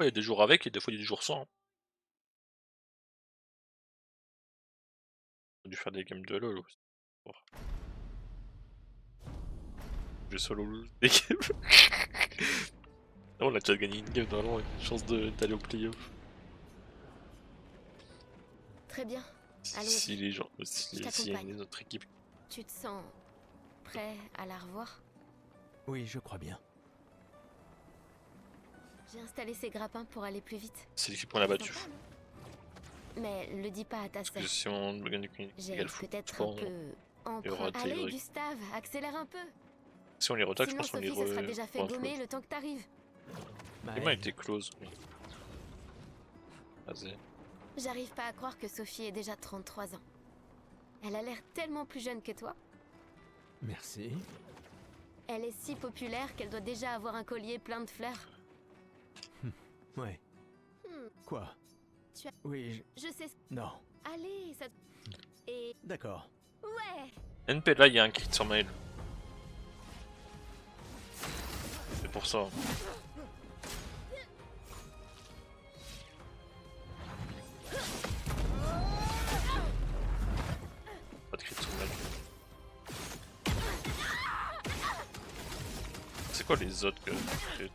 fois il y a des jours avec et des fois il y a des jours sans, hein. On a dû faire des games de LOL aussi. Bon, je solo lose des games. On a déjà gagné une game, normalement, on a une chance d'aller au playoff. Très bien. Si Allons-y. les gens, Je s'il y a t'accompagne. une autre équipe. Tu te sens prêt à la revoir? Oui, je crois bien. J'ai installé ces grappins pour aller plus vite. C'est l'équipe qu'on a battue. Sympa, non? Mais le dis pas à ta Parce que sœur. si on gagne une J'ai égale peut-être un football, peu il y aura emprunt. des Allez, Y. Gustave, accélère un peu. Si on les retacle, je Sinon, pense qu'on les Sophie, ça sera déjà fait gommer close. le temps que t'arrives. Les mains étaient close, oui. Vas-y. J'arrive pas à croire que Sophie ait déjà 33 ans. Elle a l'air tellement plus jeune que toi. Merci. Elle est si populaire qu'elle doit déjà avoir un collier plein de fleurs. Ouais. Hmm, Quoi? Tu as- Oui, je sais. Non. Allez, ça. Et D'accord. ouais. NP là, il y a un crit sur mail. C'est pour ça. Pas de crit sur mail. C'est quoi les autres que crit?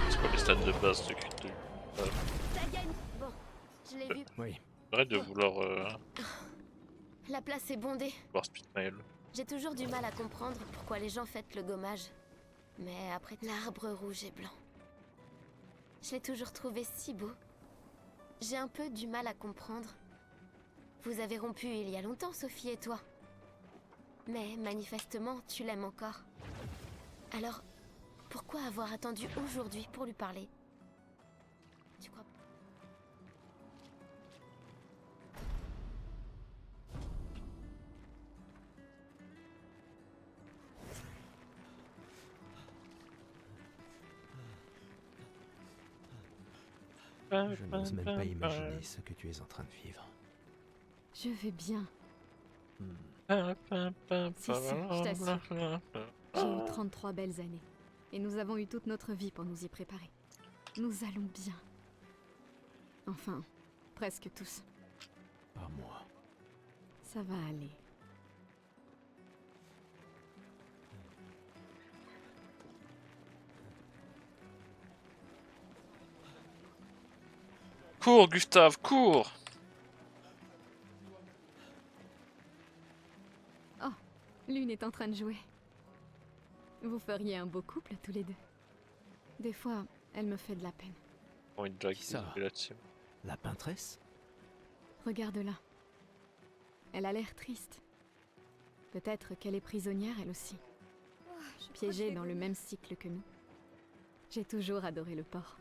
C'est quoi les stats de base de crit de... Ça gagne. Bon, je l'ai vu. Oui. Arrête de vouloir La place est bondée. voir speed mail. J'ai toujours du mal à comprendre pourquoi les gens fêtent le gommage. Mais après l'arbre rouge et blanc. Je l'ai toujours trouvé si beau. J'ai un peu du mal à comprendre. Vous avez rompu il y a longtemps, Sophie et toi. Mais manifestement, tu l'aimes encore. Alors, pourquoi avoir attendu aujourd'hui pour lui parler? Tu crois... Je n'ose même pas imaginer ce que tu es en train de vivre. Je vais bien. Si, je t'assure. J'ai eu 33 belles années. Et nous avons eu toute notre vie pour nous y préparer. Nous allons bien. Enfin, presque tous. Pas moi. Ça va aller. Cours, Gustave, cours! Oh, Lune est en train de jouer. Vous feriez un beau couple tous les deux. Des fois, elle me fait de la peine. Bon, il drag Qui ça? la team. La peintresse? Regarde-la. Elle a l'air triste. Peut-être qu'elle est prisonnière elle aussi. Piégée dans le même cycle que nous. J'ai toujours adoré le port.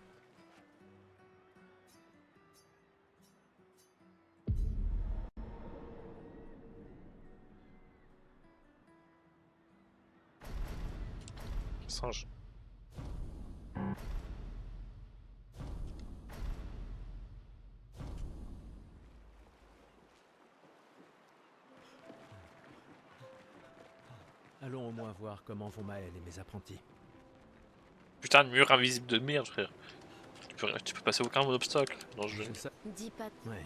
Singe. Allons au moins voir comment vont Maël et mes apprentis. Putain de mur invisible de merde, frère. Tu peux passer aucun obstacle dans le jeu. Je sais... Dis pas Ouais.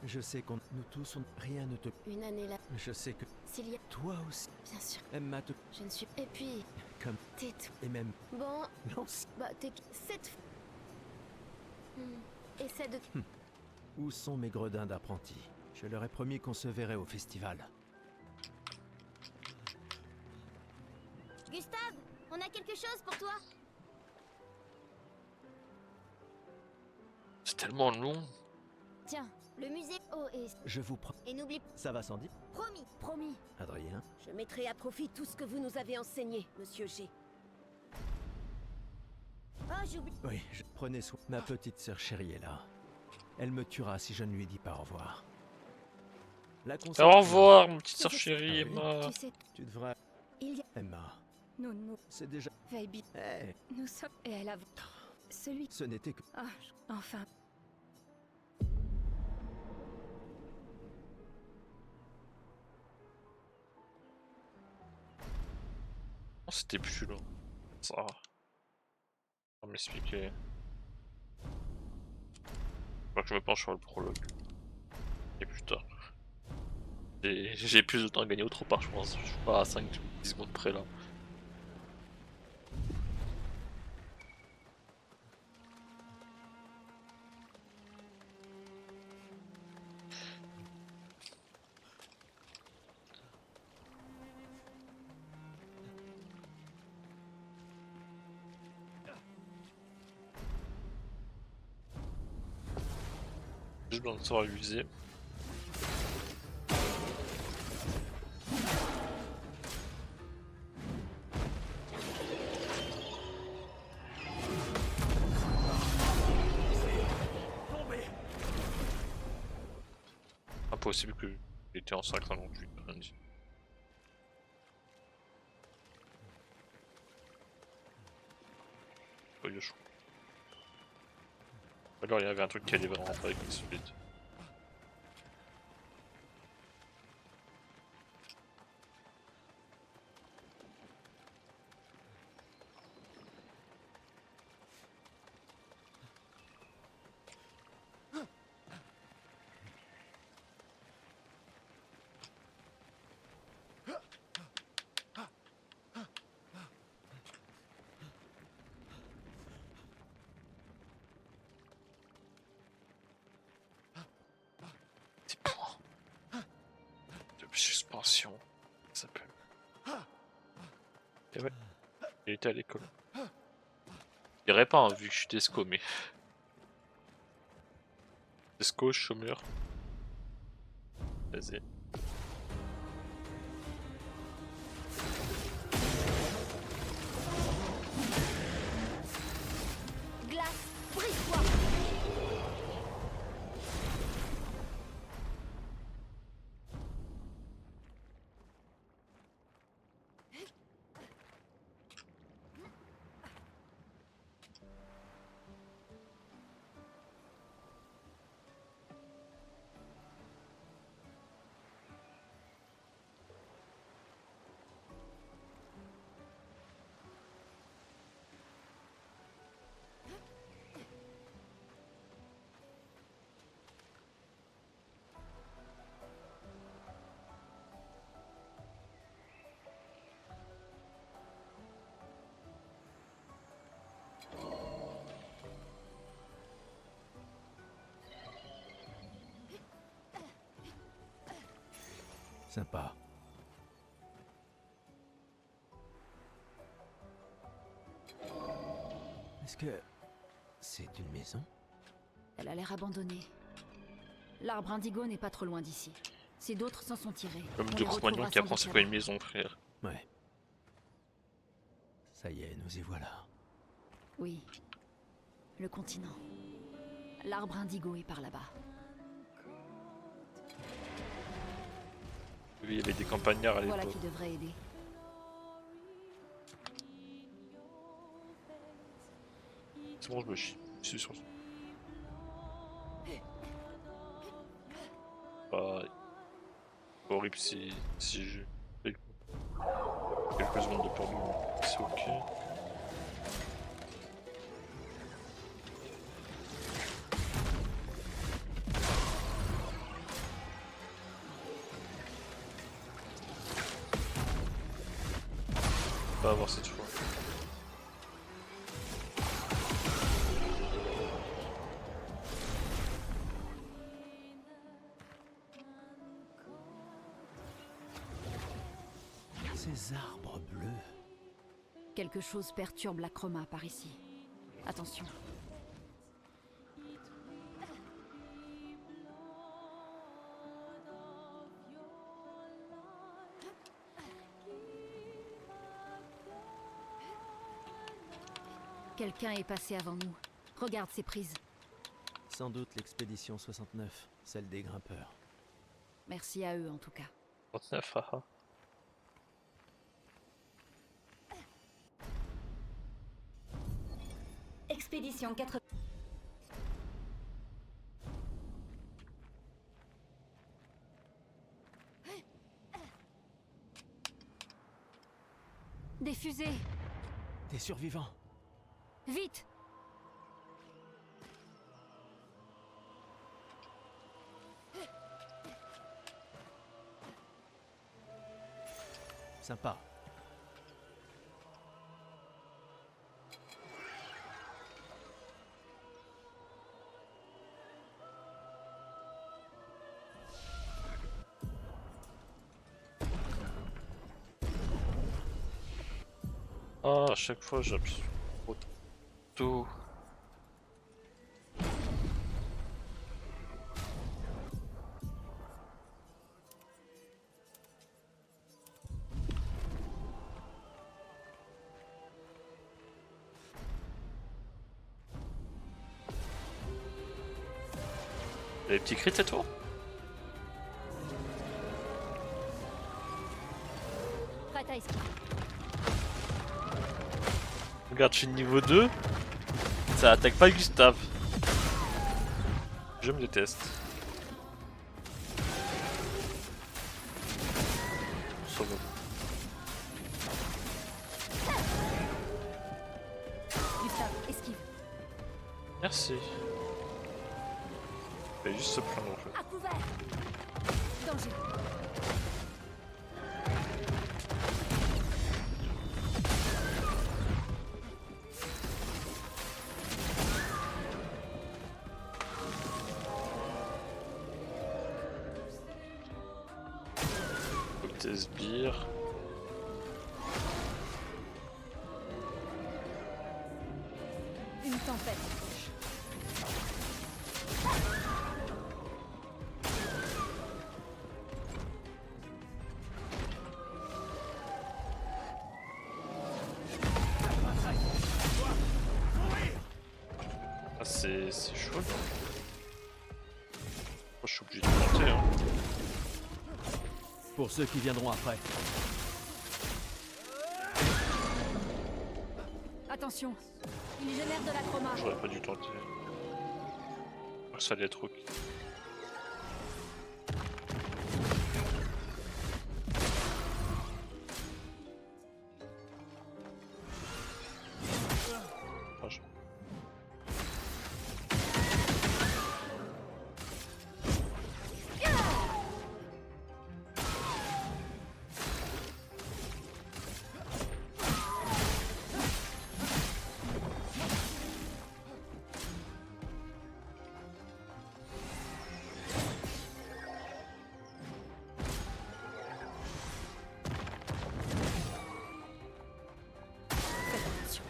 Je sais qu'on... Nous tous, rien ne te... une année là. Je sais que... S'il y a... Toi aussi, Bien sûr, Emma te... je ne suis... Et puis... Comme... Tais-toi. Et même... Bon, Lance. bah t'es... Cette... Essaie de... Où sont mes gredins d'apprentis? Je leur ai promis qu'on se verrait au festival. Gustave, on a quelque chose pour toi. C'est tellement long. Tiens, le musée... Oh, Je vous prends... et n'oublie... Ça va, Sandy? Promis, promis. Adrien? Je mettrai à profit tout ce que vous nous avez enseigné, monsieur G. Oh, j'oublie... Oui, prenez soin. Ma petite sœur chérie est là. Elle me tuera si je ne lui dis pas au revoir. La Au revoir, ma petite sœur Tu sais- chérie, Ah oui. Emma. Tu sais, Tu devrais... il y a... Emma, Nous c'est déjà... veille bien. Eh, Nous sommes... Et elle a... Celui... ce n'était que... Ah, enfin... c'était plus long. Ça va m'expliquer. Faut que je me penche sur le prologue. Et plus tard. J'ai plus de temps à gagner autre part, je pense. Je suis pas à 5-10 secondes près là. Juste besoin de savoir viser. Impossible que j'étais en 5,58, rien dit. Oh, il est chaud. Alors il y avait un truc qui allait vraiment pas avec une split. Des points de suspension, ça s'appelle. Et ouais, il était à l'école. Je dirais pas hein, vu que je suis Desco, mais. Desco, chômeur. Vas-y. Glace, brise-toi. Sympa. Est-ce que c'est une maison? Elle a l'air abandonnée. L'arbre indigo n'est pas trop loin d'ici. Si d'autres s'en sont tirés, Comme on deux les compagnons retrouvera qui sans apprend doute c'est quoi une là-bas. maison, frère. Ouais. Ça y est, nous y voilà. Oui. Le continent. L'arbre indigo est par là-bas. Oui, il y avait des campagnards à Voilà l'époque. qui devrait aider. C'est bon, je me chie. Je suis sur. Bah, horrible si j'ai quelques secondes de perdu. C'est ok. On va avoir cette fois. Ces arbres bleus. Quelque chose perturbe la chroma par ici. Attention. Quelqu'un est passé avant nous. Regarde ces prises. Sans doute l'expédition 69, celle des grimpeurs. Merci à eux en tout cas. 39, haha. Expédition 80. Des fusées. Des survivants. Vite! Sympa. Ah, à chaque fois j'appuie sur tout. Les petits crits et tout. Prête à esquiver. Regarde, je suis niveau 2. Ça attaque pas Gustave. Je me déteste. Ça va. Gustave, esquive. Merci. Il fallait juste se prendre en fait. À couvert. Danger. Faut que tes sbires. Une tempête. Ah, c'est chaud là. Moi, je suis obligé de monter hein. Pour ceux qui viendront après. Attention. Il génère de la chroma. J'aurais pas dû tenter. Ça allait être ok. Ah, Faites attention.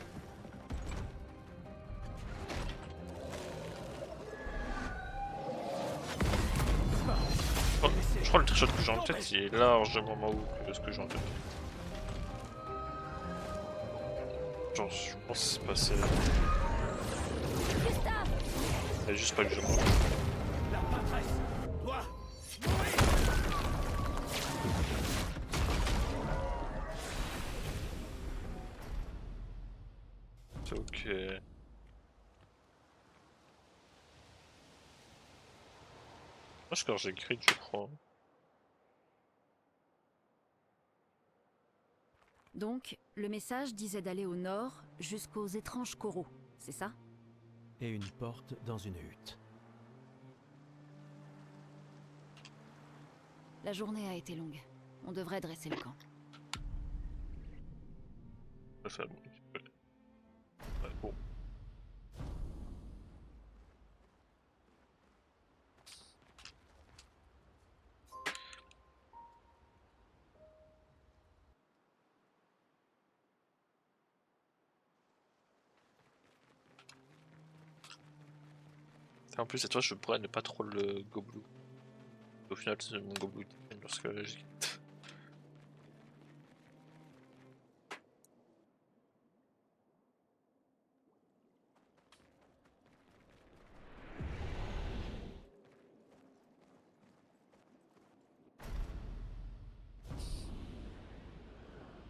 Je crois que le trichot que j'ai en tête il est largement moins haut que ce que j'ai en tête. Genre, je pense que c'est passé là. Il juste pas que je mange. La maîtresse doit mourir. C'est ok. Moi, je j'ai écrit, je crois. Donc, le message disait d'aller au nord jusqu'aux étranges coraux, c'est ça? Et une porte dans une hutte. La journée a été longue. On devrait dresser le camp. Ça, bon. Ouais, bon. En plus, cette fois, je pourrais ne pas trop le goblou. Au final, c'est mon goblou qui gagne lorsque j'y quitte.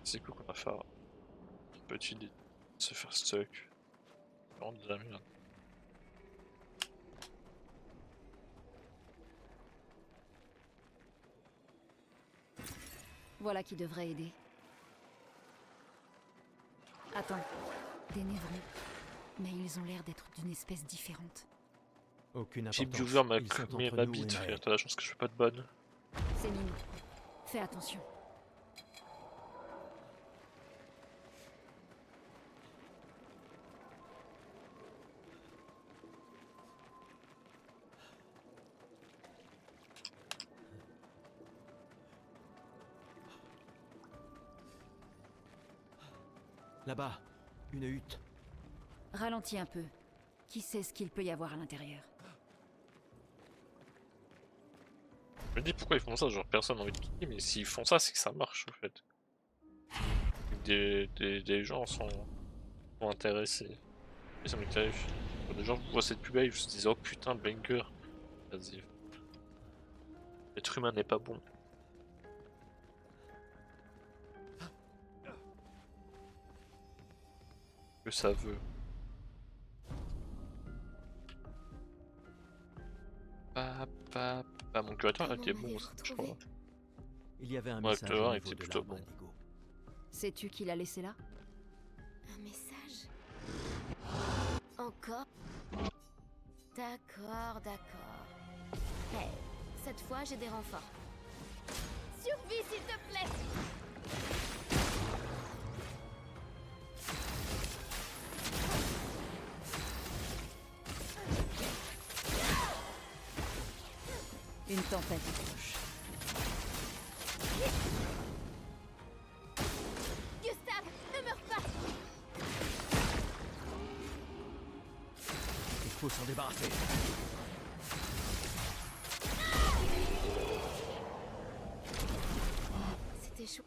C'est cool qu'on va faire une petite idée de se faire stuck. Vraiment de la merde. Voilà qui devrait aider. Attends, des névrons. Mais ils ont l'air d'être d'une espèce différente. Aucune Chip importance. Viewer m'a Ils sont mis entre ma nous et bite, frère. Naël. T'as la chance que je fais pas de bonne. C'est mignon. Fais attention. Là-bas, une hutte. Ralentis un peu. Qui sait ce qu'il peut y avoir à l'intérieur? Je me dis pourquoi ils font ça, genre personne n'a envie de quitter, mais s'ils font ça, c'est que ça marche en fait. Des gens sont intéressés. Et ça me terrifie. Quand des gens voient cette pub, ils se disent oh putain, banger. Vas-y. L'être humain n'est pas bon. Que ça veut. Mon curateur Comment était bon, m'avez-vous ça, je retrouvé? crois. Il y avait un Ouais, message Clara au était niveau de plutôt l'arbre bon. indigo. Sais-tu qui l'a laissé là? Un message? Encore? D'accord, d'accord. Hey, cette fois j'ai des renforts. Survie s'il te plaît! Une tempête approche. Gustave, ne meurs pas! Il faut s'en débarrasser. C'était chaud.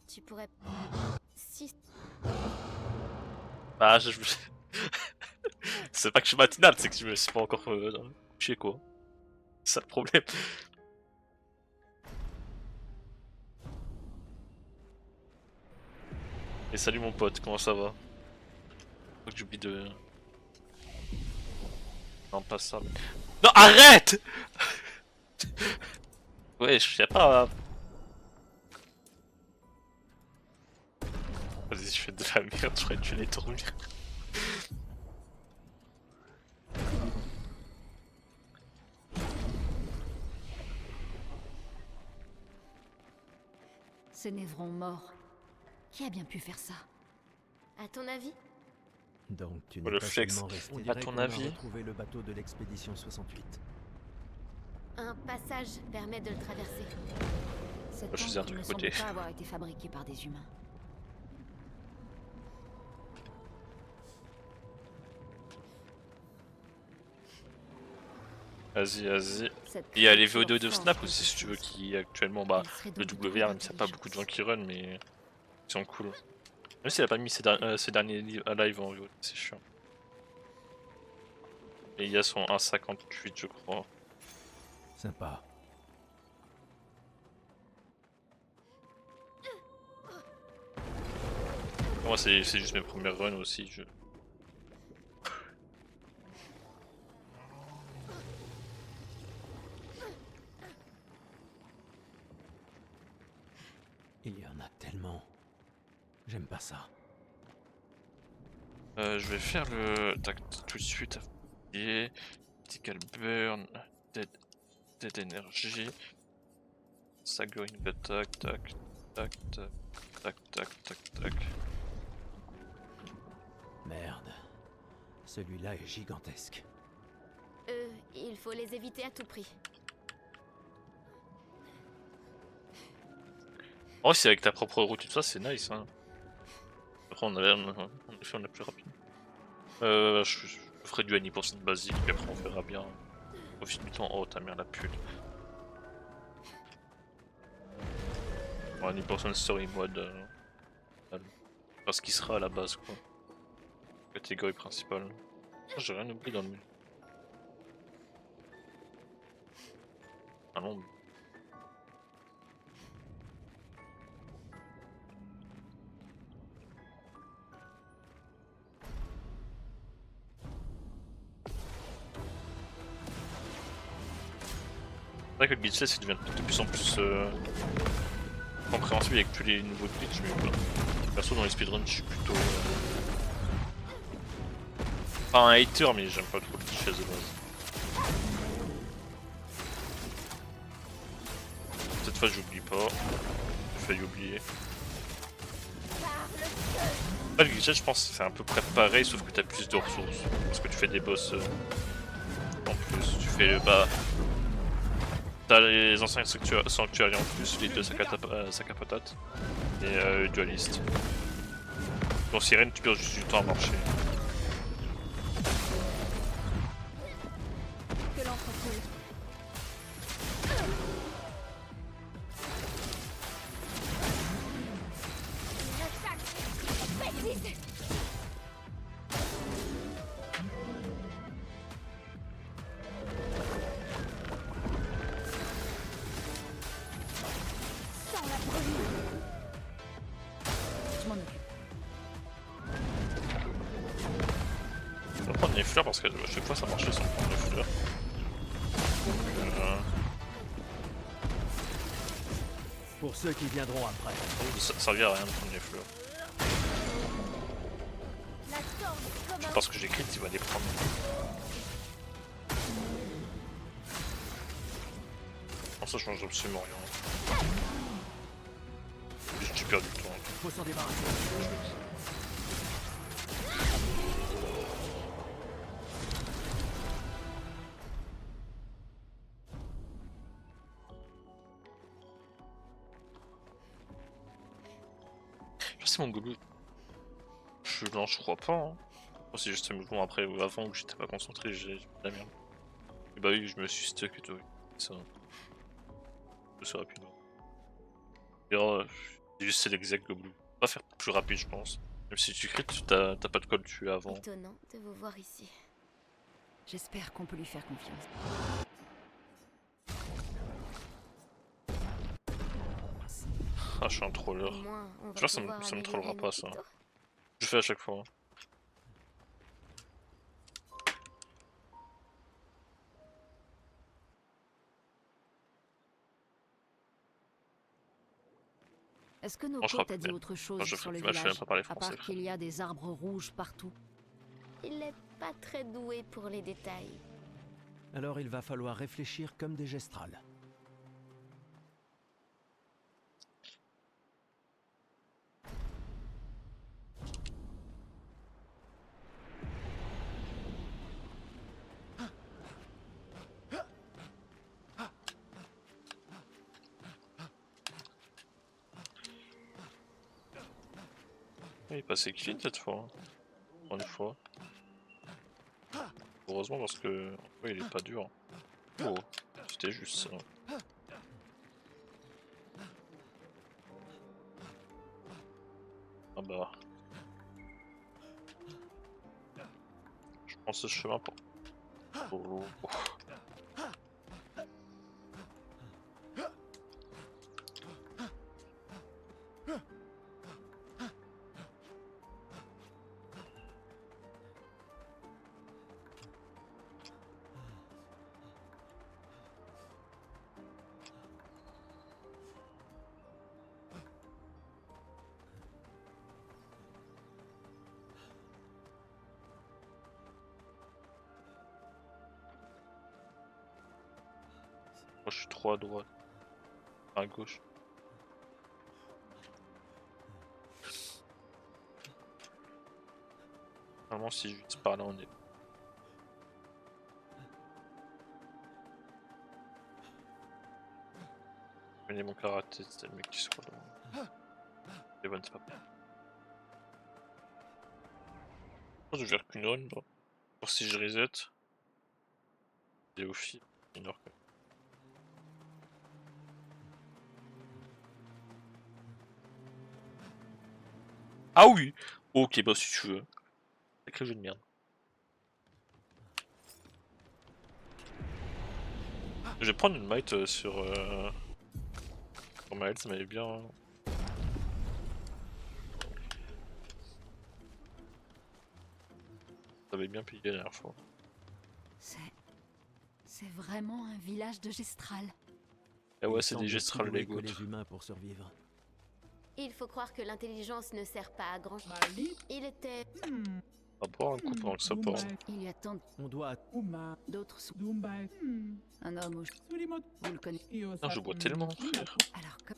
Tu pourrais... Si... Bah, c'est pas que je suis matinal, c'est que je me suis pas encore couché quoi. C'est ça le problème. Et salut mon pote, comment ça va? Faut que j'oublie de... Non, pas ça. Non, arrête! Ouais, je sais pas. Vas-y, je fais de la merde, j'aurais dû les dormir. Ces névrons morts. Qui a bien pu faire ça? À ton avis? Donc tu Oh, n'es le pas flex. seulement resté. À On dirait ton qu'on a avis? retrouvé le bateau de l'expédition 68. Un passage permet de le traverser. Cette Je faisais un encre truc ne à côté. semble pas avoir été fabriquée par des humains. Vas-y, vas-y. Cette Il y a les créature VO2 de forge Snap quelque aussi si tu veux chose. qui actuellement bah Elle serait le donc WR même s'il n'y a pas beaucoup de gens qui run mais ils sont cool. Même s'il a pas mis ses derniers live en VO, c'est chiant. Et il y a son 1.58 je crois. Sympa. Moi c'est juste mes premières runs aussi. Il y en a tellement. J'aime pas ça. Je vais faire le tac tout de suite. Et Critical Burn, Dead Energy, Staggering Attack, tac, tac, tac, tac, tac, tac, tac. Merde. Celui-là est gigantesque. Il faut les éviter à tout prix. Oh, c'est avec ta propre route et tout ça, c'est nice. Hein. Après, on a plus rapide. Je ferai du Any% basique, et après on verra bien. Au fil du temps, oh ta mère la pute. Bon, Any% story mode. Parce qu'il sera à la base, quoi. Catégorie principale. Oh, j'ai rien oublié dans le menu. Ah non. C'est vrai que le glitchless il devient de plus en plus compréhensible avec tous les nouveaux glitches, mais voilà. Perso dans les speedruns je suis plutôt... Pas un hater mais j'aime pas trop le cliché de base. Cette fois j'oublie pas. J'ai failli oublier. Le glitch je pense c'est à peu près pareil sauf que t'as plus de ressources. Parce que tu fais des boss en plus. Tu fais bah... T'as les anciens sanctuaires en plus, les deux sacs à patate. Et dualiste. Dans Sirène tu perds juste du temps à marcher. Que l'entreprise. Je m'en occupe. Je vais prendre les fleurs parce que à chaque fois ça marchait sans prendre les fleurs. Pour ceux qui viendront après. Ça servit à rien de prendre les fleurs. Je pense que j'écris, il va les prendre. Non, ça change absolument rien. Juste tu perds du temps. Faut s'en débarrasser. C'est mon goulou. Non, je crois pas. Hein. C'est juste un mouvement après ou avant où j'étais pas concentré, j'ai de la merde. Et bah oui, je me suis stuck et tout. Ça. C'est rapide. C'est juste c'est l'exact goulou. Pas faire plus rapide, je pense. Même si tu crit, t'as pas de col tué avant. Étonnant de vous voir ici. J'espère qu'on peut lui faire confiance. Ah, je suis un troller. Au moins, on va Je vois ça pouvoir me trollera améliorer pas nos ça. tutos. Je fais à chaque fois. Est-ce que nos Non, je potes rappelle t'a dit bien. autre chose Non, je sur le je sais même village, pas parler à français. part qu'il y a des arbres rouges partout? Il est pas très doué pour les détails. Alors il va falloir réfléchir comme des gestrales. Il est passé clean cette fois. Hein. Pour une fois. Heureusement parce que ouais, il est pas dur. Oh, c'était juste ça. Ah bah. Je prends ce chemin pour. Oh. Moi je suis trop à droite. À gauche. Normalement si je vise par là on est. Je connais mon karaté, c'est le mec qui se croit devant. Les bonnes c'est pas bien. Je vais faire qu'une run, pour si je reset. Et au fil, une heure. Ah oui! Ok, bah si tu veux. Sacré jeu de merde. Je vais prendre une might sur Maël, ça m'avait bien. Ça avait bien payé la dernière fois. C'est vraiment un village de Gestral. Ah ouais, Il c'est semble des plus gestrales doué Lego. que les humains pour survivre. Il faut croire que l'intelligence ne sert pas à grand chose. Il était... On va boire un coup pendant que ça part. Il y a tant On doit... d'autres sous. Un homme au... Vous le connaissez. Non, je bois tellement, frère. Alors, comme...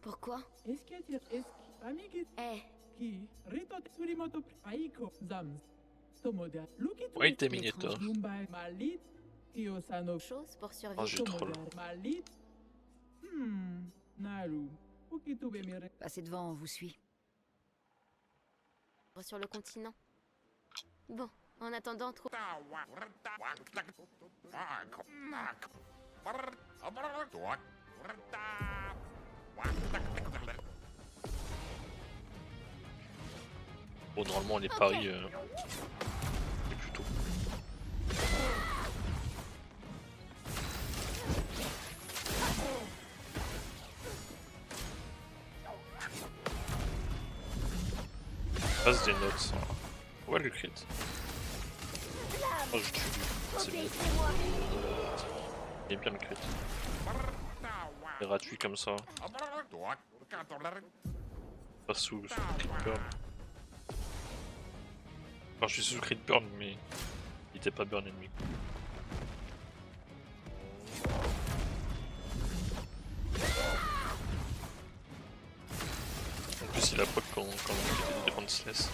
Pourquoi Eh, Wait a minute. chose pour Oh, survivre. j'ai trop là. Passez devant, on vous suit. Sur le continent. Bon, en attendant, trop... Bon, normalement, les paris, c'est plutôt. Passe des notes. Ouais, le crit. Oh, je tue. C'est bien. Il est bien le crit. C'est gratuit comme ça. Pas sous crit burn. Enfin, je suis sous crit burn, mais il était pas burn ennemi. En plus, il a proc quand on fait des defenseless.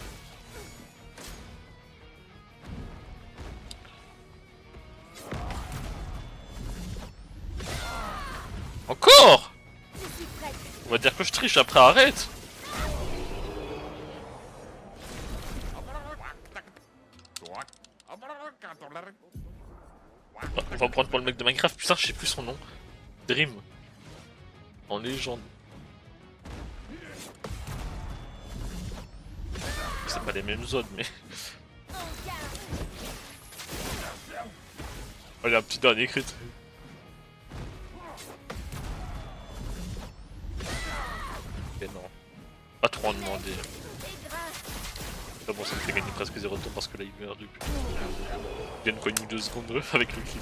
Encore! On va dire que je triche, après arrête! On va prendre pour le mec de Minecraft, putain je sais plus son nom. Dream. En légende. C'est pas les mêmes zones mais... Oh, il y a un petit dernier crit. Et non. Pas trop en demander. Ah bon, ça me fait gagner presque 0 de temps parce que là il meurt depuis. Il vient de quoi 2 secondes avec le kit.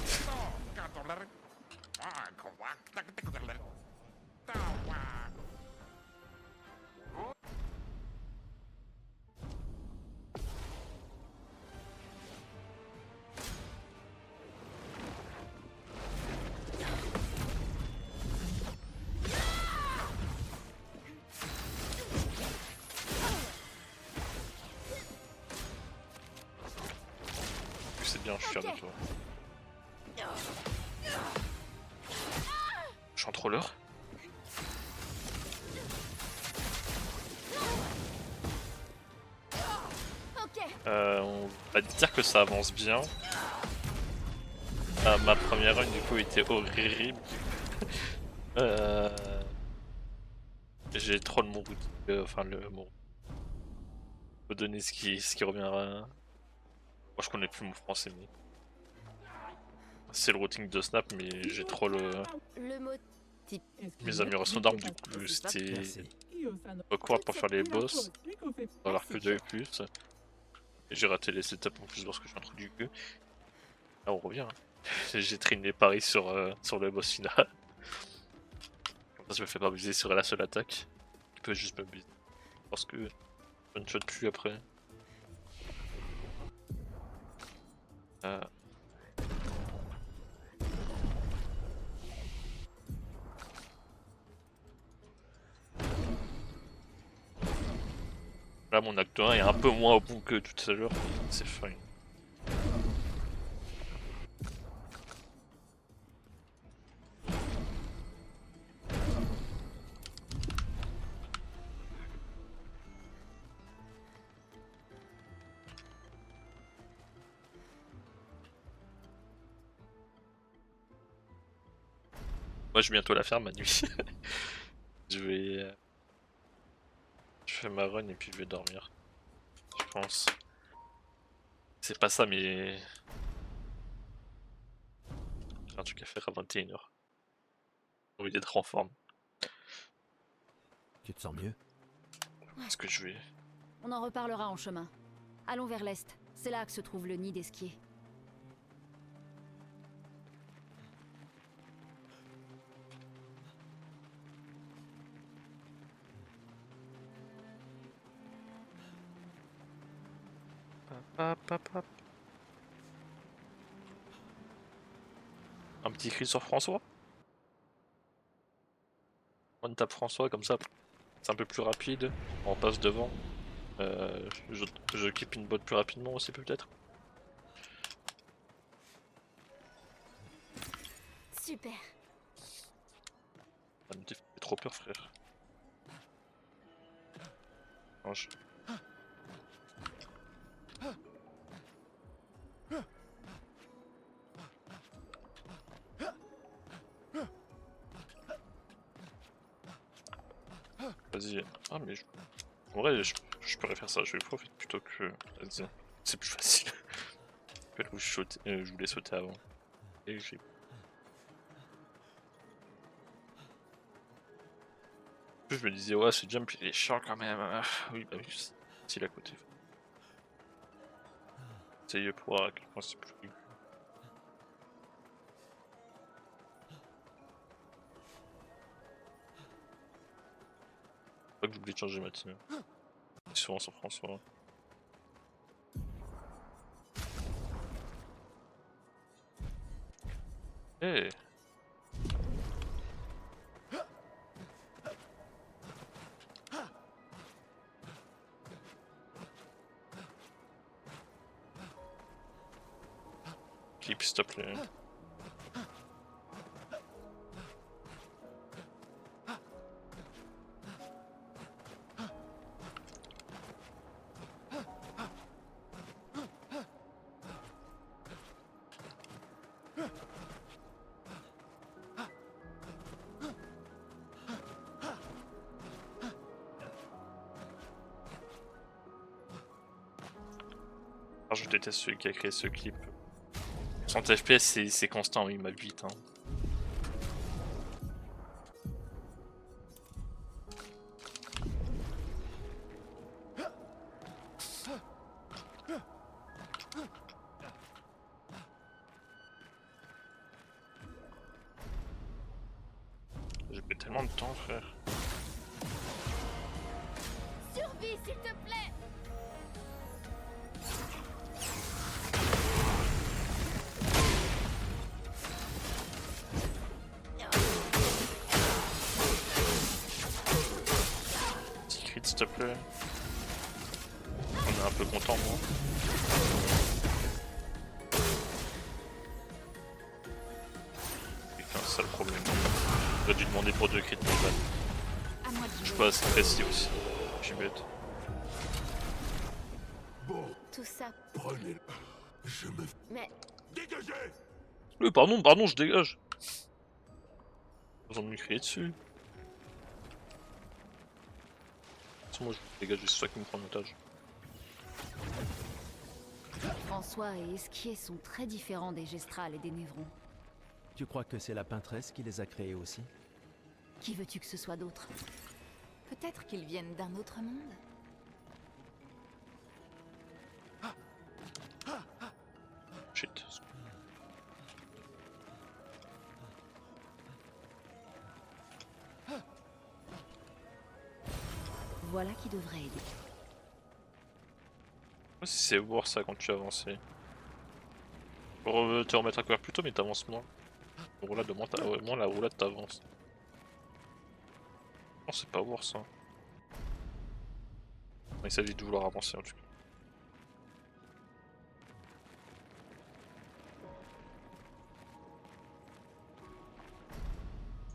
C'est bien, je suis fier de toi. Je suis en troller. On va dire que ça avance bien. Ma première run du coup était horrible. J'ai trop le mot route. Enfin le mot. Faut donner ce qui reviendra. Moi je connais plus le mot français mais. C'est le routing de Snap mais j'ai trop le. mot type. Mes améliorations d'armes du coup c'était. Quoi pour faire les boss. Dans l'arc de plus. Et j'ai raté les setups en plus lorsque je suis introduit que. Là on revient. Hein. J'ai traîné les paris sur le boss final. Comme ça je me fais pas abuser sur la seule attaque. Tu peux juste m'abuser. Parce que je ne shot plus après. Là mon acte 1 est un peu moins au bout que tout à l'heure. C'est fine. Moi je vais bientôt la faire ma nuit. Je vais... Je fais ma run et puis je vais dormir. Je pense. C'est pas ça mais... J'ai un truc à faire à 21h. J'ai envie d'être en forme. Tu te sens mieux? Est-ce que je vais... On en reparlera en chemin. Allons vers l'est. C'est là que se trouve le nid d'Esquier. hop, hop, hop. Un petit cri sur François. On tape François comme ça, c'est un peu plus rapide. On passe devant. Je keep une botte plus rapidement aussi peut-être. Super. Ça me fait trop peur frère. Non, Vas-y. Ah mais en vrai je pourrais faire ça, je vais profiter plutôt que... Vas-y. C'est plus facile. Je voulais sauter avant. Et j'ai... Je me disais ouais ce jump il est chiant quand même. Oui bah oui, c'est à côté. C'est pour voir à quel point c'est plus... Pas que j'oublie de changer ma team. Souvent sur François. Hey. Clip s'il te plaît. Alors, je déteste celui qui a créé ce clip. 60 FPS c'est constant, il m'a vite. Hein. J'ai pris tellement de temps frère. Survie, s'il te plaît. Petit crit s'il te plaît. On est un peu content moi. Putain c'est ça le problème. J'aurais dû demander pour 2 crits de combat. À moi de Je suis jouer. pas assez précis aussi. Je suis bête. Tout ça. Prenez-le. Je me... Mais Dégagez! Oui pardon je dégage. Pas besoin de me crier dessus. Moi je dégage, c'est ça qui me prend en otage. François et Esquier sont très différents des Gestrales et des Névrons. Tu crois que c'est la peintresse qui les a créés aussi? Qui veux-tu que ce soit d'autre? Peut-être qu'ils viennent d'un autre monde? Shit. Voilà qui devrait aider. Je sais pas si c'est voir ça quand tu avances. Pour te remettre à courir plus tôt mais t'avances moins. La roulade de moins la roulade t'avance. Non c'est pas voir ça. On essaie de vouloir avancer en tout cas.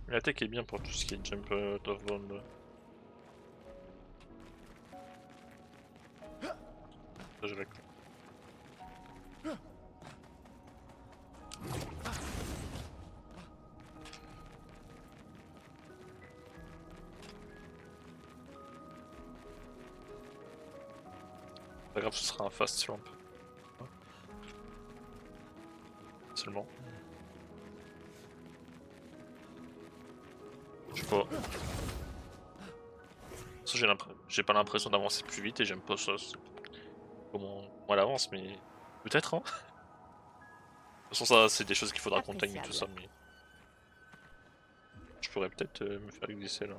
La tech est bien pour tout ce qui est jump of bomb. Ça j'ai la clé. Pas grave, ce sera un fast slump. Seulement. Je sais pas. Ça j'ai pas l'impression d'avancer plus vite et j'aime pas ça. Comment elle avance, mais peut-être hein. De toute façon ça c'est des choses qu'il faudra qu'on time et tout ça, mais je pourrais peut-être me faire glisser là.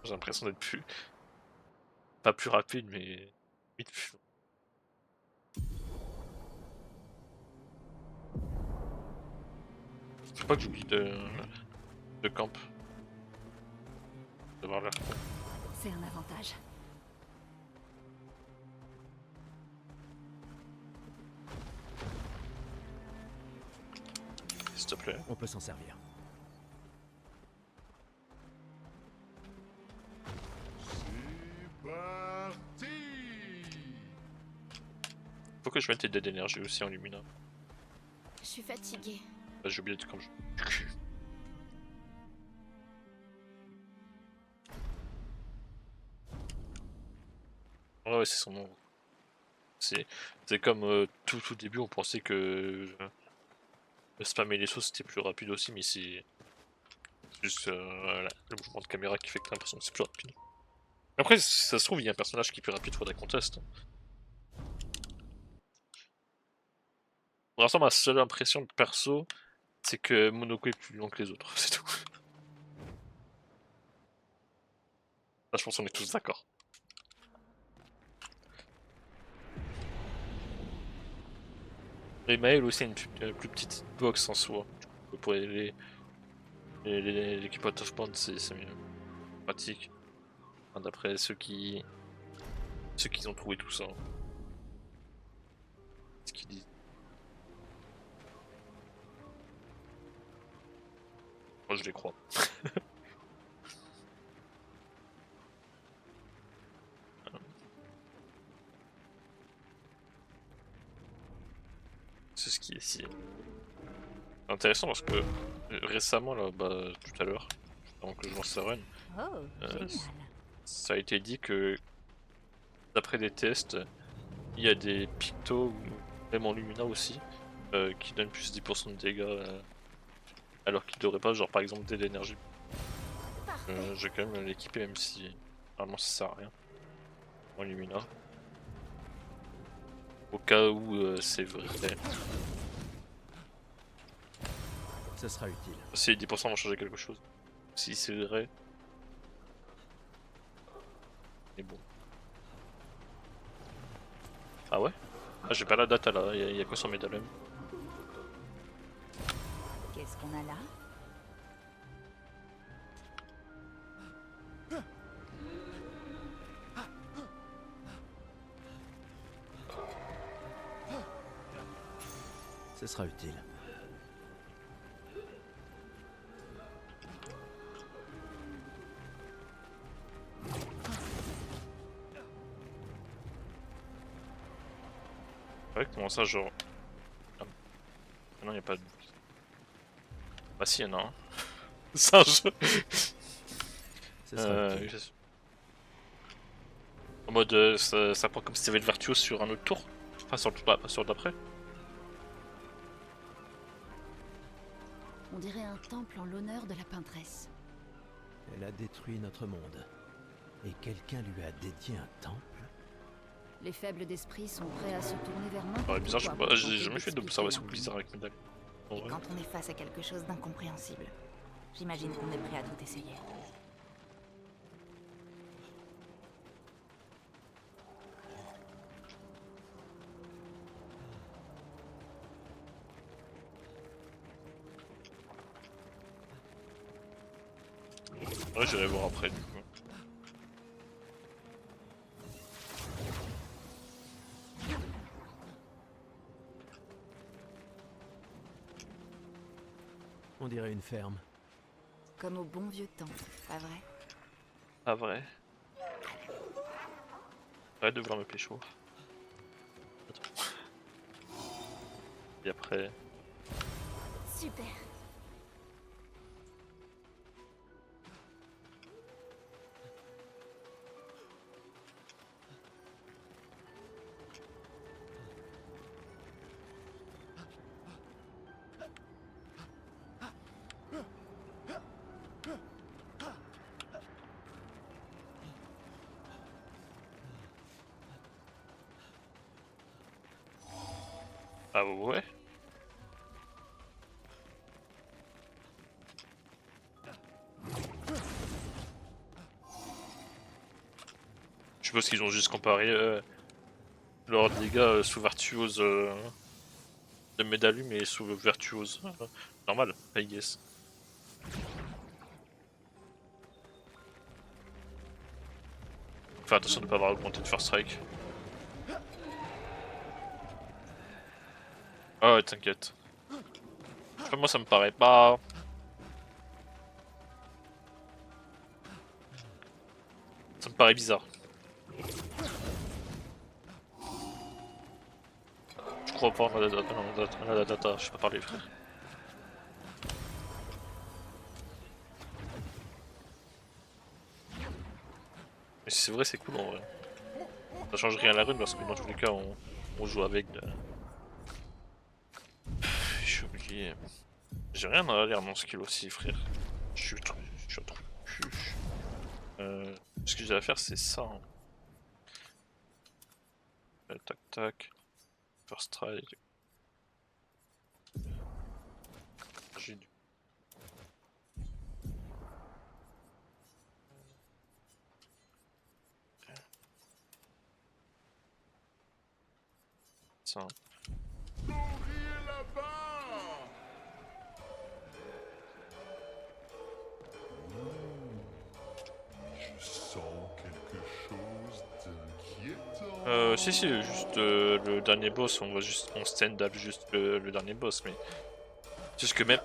J'ai l'impression d'être plus... Pas plus rapide, mais... Vite plus... Faut pas que j'oublie de camp. D'avoir l'air con. C'est un avantage. S'il te plaît. On peut s'en servir. C'est parti. Faut que je mette les dés d'énergie aussi en Lumina. Je suis fatiguée. Bah, j'ai oublié de quand je... Ouais, c'est son nom. C'est comme tout début, on pensait que spammer les sauces c'était plus rapide aussi, mais c'est juste voilà, le mouvement de caméra qui fait que t'as l'impression que c'est plus rapide. Après, si ça se trouve, il y a un personnage qui est plus rapide, faudrait qu'on teste. Pour l'instant, ma seule impression de perso, c'est que Monoko est plus long que les autres, c'est tout. Là, je pense qu'on est tous d'accord. Et Maël aussi a une plus petite box en soi. Pour l'équipe out of band, c'est mieux. Pratique. Enfin, d'après ceux qui ont trouvé tout ça. Ce qu'ils disent. Moi je les crois. C'est ce qui est si intéressant parce que récemment là, bah tout à l'heure, avant que je lance sa run, Oh, génial. ça a été dit que d'après des tests, il y a des pictos, ou même en Lumina aussi, qui donnent plus 10% de dégâts alors qu'ils devraient pas, genre par exemple dès l'énergie. Je vais quand même l'équiper même si normalement ça sert à rien en Lumina. Au cas où c'est vrai. Ce sera utile. Si les 10% vont changer quelque chose. Si c'est vrai. Mais bon. Ah ouais? Ah j'ai pas la data là, y a quoi sur Medallion? Qu'est-ce qu'on a là? Ce sera utile. Ouais, comment ça genre... Ah non y'a pas de... Bah si y'en a un. C'est un jeu. Ce sera utile. Oui, en mode ça prend comme si t'avais le Virtuos sur un autre tour. Enfin sur le tour pas sur d'après. On dirait un temple en l'honneur de la peintresse. Elle a détruit notre monde. Et quelqu'un lui a dédié un temple? Les faibles d'esprit sont prêts à se tourner vers n'importe Ouais, bizarre, quoi pour j'ai tenter jamais fait d'expliquer d'observation l'inconnu. bizarre avec Medallion. En Et vrai. quand on est face à quelque chose d'incompréhensible, j'imagine qu'on est prêt à tout essayer. Ouais, j'irai voir après du coup. On dirait une ferme. Comme au bon vieux temps, pas vrai? Ah vrai. Arrête de vouloir me pécho. Attends. Et après... Super. Ah ouais? suppose qu'ils ont juste comparé leurs dégâts sous virtuose de Médalume et sous virtuose normal, I guess. Faire attention de ne pas avoir augmenté de First Strike. Ah ouais, t'inquiète. Enfin, moi ça me paraît pas... Ça me paraît bizarre. Je crois pas en la data, je sais pas parler frère. Mais si c'est vrai c'est cool en vrai. Ça change rien à la rune parce que dans tous les cas on joue avec de... J'ai oublié. J'ai rien à lire mon skill aussi frère. Je suis trop cul. Ce que j'ai à faire c'est ça. Hein. Tac tac. First strike. J'ai du... Ça. Courrier là-bas! Je sens quelque chose d'inquiétant. Si, juste le dernier boss, on stand up juste le dernier boss, mais... C'est juste que même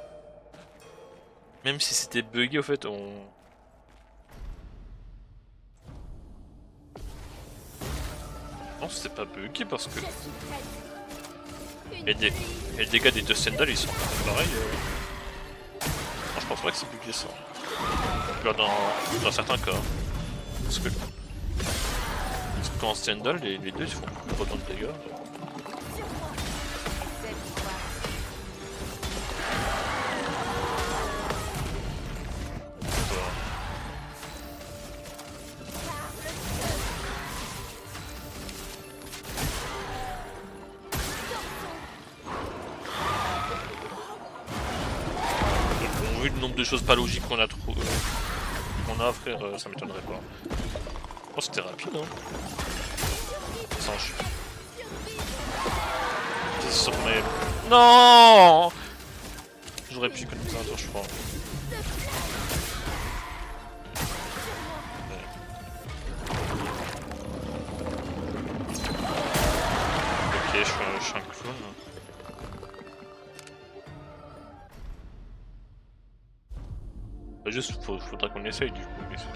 si c'était bugué, au fait, on... Non, c'était pas bugué parce que... Et les dégâts des deux Stendhal, ils sont pareils. Non, je pense pas que c'est bugué ça. Là, dans certains cas. Parce que quand Stendhal, les deux ils font pas autant de dégâts. Vu le nombre de choses pas logiques qu'on a frère, ça m'étonnerait pas. Oh c'était rapide hein. Singe. C'est sur mail. Non. J'aurais pu économiser un tour je crois. Ok je suis un clown. Juste faudra qu'on essaye du coup, mais c'est tout.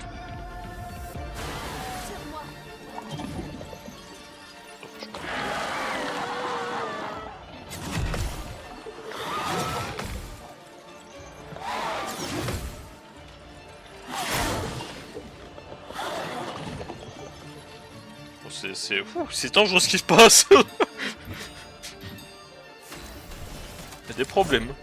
C'est dangereux ce qui se passe. Il y a des problèmes.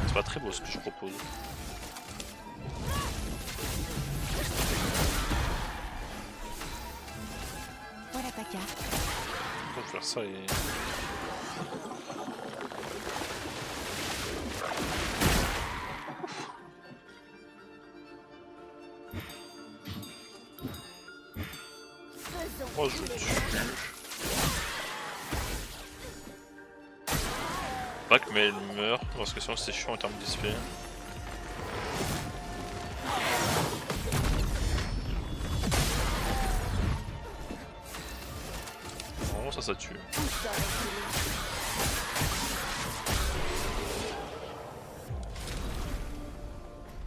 C'est pas très beau ce que je propose. Voilà ta carte. On peut faire ça et... Oh je tue. Pas que mais elle meurt, parce que sinon c'est chiant en termes d'XP. Vraiment ça tue.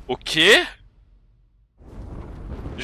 Ok.